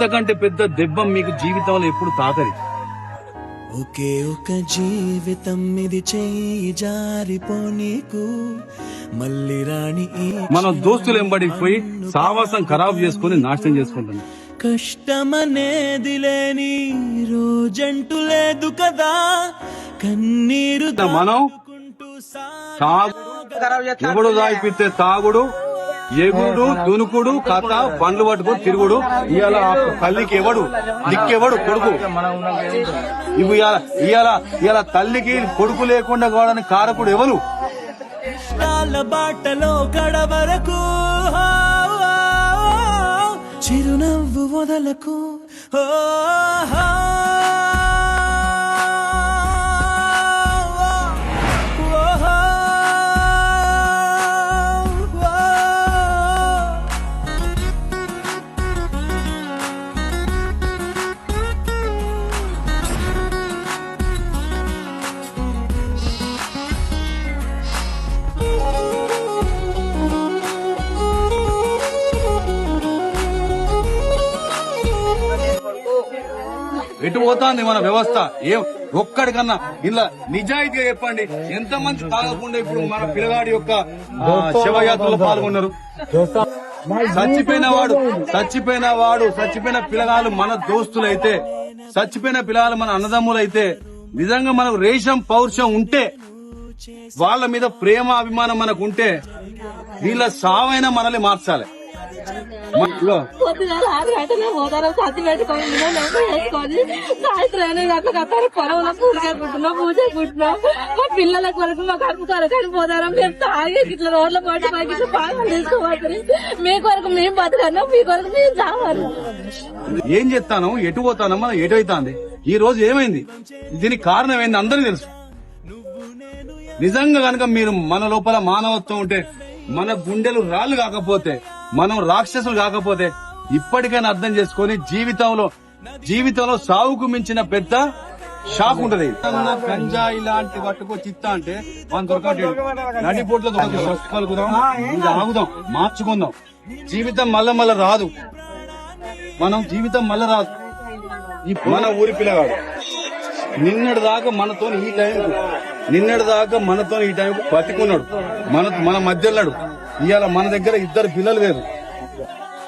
ఇంతకంటే పెద్ద దెబ్బ మీకు జీవితంలో ఎప్పుడు తాకది. ఒకే ఒక జీవితం ఇది చేయి జారిపోనీకు మళ్ళీ రాణి మన దోస్తులు ఎంబడిపోయి సావాసం ఖరాబు చేసుకుని నాశనం చేసుకుంటున్నాం. కష్టమనేది లేని రోజంటూ లేదు కదా, కన్నీరు మనం ఎవడు దాయిపిస్తే తాగుడు, ఎగుడు, దునుకుడు, కథ, బండ్లు పట్టుకుని తిరుగుడు. ఇవాళ తల్లికి ఎవడు దిక్కెవడు? కొడుకు. ఇవి ఇవాళ తల్లికి కొడుకు లేకుండా కావడానికి కారకుడు ఎవరు? బాటలో గడవరకు చిరునవ్వు వదలకు. ఎటు పోతాంది మన వ్యవస్థ? ఒక్కడికన్నా ఇలా నిజాయితీగా చెప్పండి, ఎంతమంది తాగకుండా ఇప్పుడు మన పిల్లగాడి యొక్క శివయాత్రలో పాల్గొన్నారు? చచ్చిపోయిన పిల్లగాళ్ళు మన దోస్తులైతే, చచ్చిపోయిన పిల్లగాళ్ళు మన అన్నదమ్ములైతే, నిజంగా మనకు రేషం పౌరుషం ఉంటే, వాళ్ళ మీద ప్రేమ అభిమానం మనకు ఉంటే, వీళ్ళ సావైనా మనల్ని మార్చాలి. పొద్దుగాల 6 గంటలే పోతారు, సత్తి పెట్టుకొని వేసుకొని సాయంత్రం 8 గంటలకు వస్తారు. పొలంలో పూజకుంటున్నాం, మా పిల్లల కొరకు మా కడుపు కొరకు పోతారా? మేము తాగి ఇట్లా రోడ్ల పాటు మాకు ఇట్లా బాగా తీసుకోవాలి. మీ కొరకు మేము బతకన్నా, మీ కొరకు మేము చావాలి. ఏం చెప్తాను, ఎటు పోతాను, మనం ఎటు అవుతాంది? ఈ రోజు ఏమైంది? దీనికి కారణం ఏంది అందరికీ తెలుసు. నిజంగా కనుక మీరు మన లోపల మానవత్వం ఉంటే, మన గుండెలు రాళ్లు కాకపోతే, మనం రాక్షసులు కాకపోతే, ఇప్పటికైనా అర్థం చేసుకొని జీవితంలో సాగుకు మించిన పెద్ద షాక్ ఉంటది. గంజాయి లాంటి పట్టుకొచ్చి ఇస్తా అంటే మనం దొరకట్లేదు. నడిపోట్లో పలుకుదాం, ఇది ఆగుదాం, మార్చుకుందాం. జీవితం మళ్ళా రాదు. జీవితం మళ్ళా రాదు. మన ఊరి పిల్లగాడు నిన్నటి దాకా మనతో ఈ టైంకు బతికున్నాడు, మన మధ్యలో. ఇవాళ మన దగ్గర 2 పిల్లలు వేరు.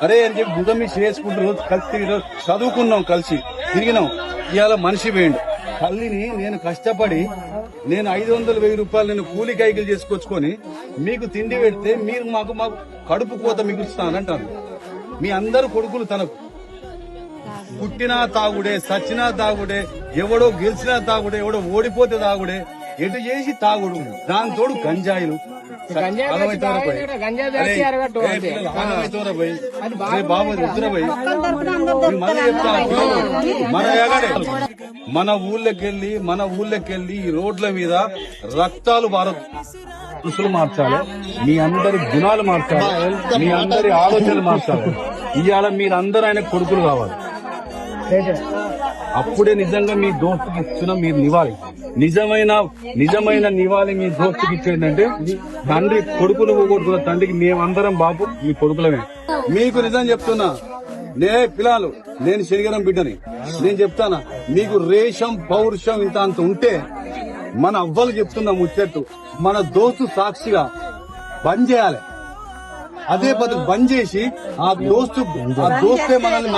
అరే అని చెప్పి బుధం మీద చేసుకుంటూ రోజు కలిసి చదువుకున్నాం, కలిసి తిరిగినాం. ఇవాళ మనిషి వేయండి. తల్లిని నేను కష్టపడి 500,000 రూపాయలు నేను కూలి కైకిలు చేసుకొచ్చుకొని మీకు తిండి పెడితే మీరు మాకు కడుపు కోత మిగులుస్తానంటారు. మీ అందరు కొడుకులు తనకు పుట్టినా తాగుడే, సచ్చినా తాగుడే, ఎవడో గెలిచినా తాగుడే, ఎవడో ఓడిపోతే తాగుడే, ఎటు చేసి తాగుడు. దాని తోడు గంజాయిలు. మన ఊళ్ళకెళ్ళి ఈ రోడ్ల మీద రక్తాలు రుసులు మార్చాలి, మీ అందరి గుణాలు మార్చాలి, మీ అందరి ఆలోచనలు మార్చాలి. ఇవాళ మీరందరూ ఆయన కొడుకులు కావాలి. అప్పుడే నిజంగా మీ దోస్తుకి ఇచ్చిన మీరు నివాలి. నిజమైన నివాలి మీ దోస్తుకి ఇచ్చేదంటే, తండ్రి కొడుకులు పోగొట్టుకున్న తండ్రికి మేమందరం బాబు మీ కొడుకులమే. మీకు నిజం చెప్తున్నా, పిల్లలు, నేను శనిగరం బిడ్డని. నేను చెప్తానా, మీకు రేషం పౌరుషం ఇంత అంత ఉంటే, మన అవ్వలు చెప్తున్నా ముచ్చట్టు, మన దోస్తు సాక్షిగా బంద్ చేయాలి. అదే పద్ధతి బంద్ చేసి ఆ దోస్తే మనల్ని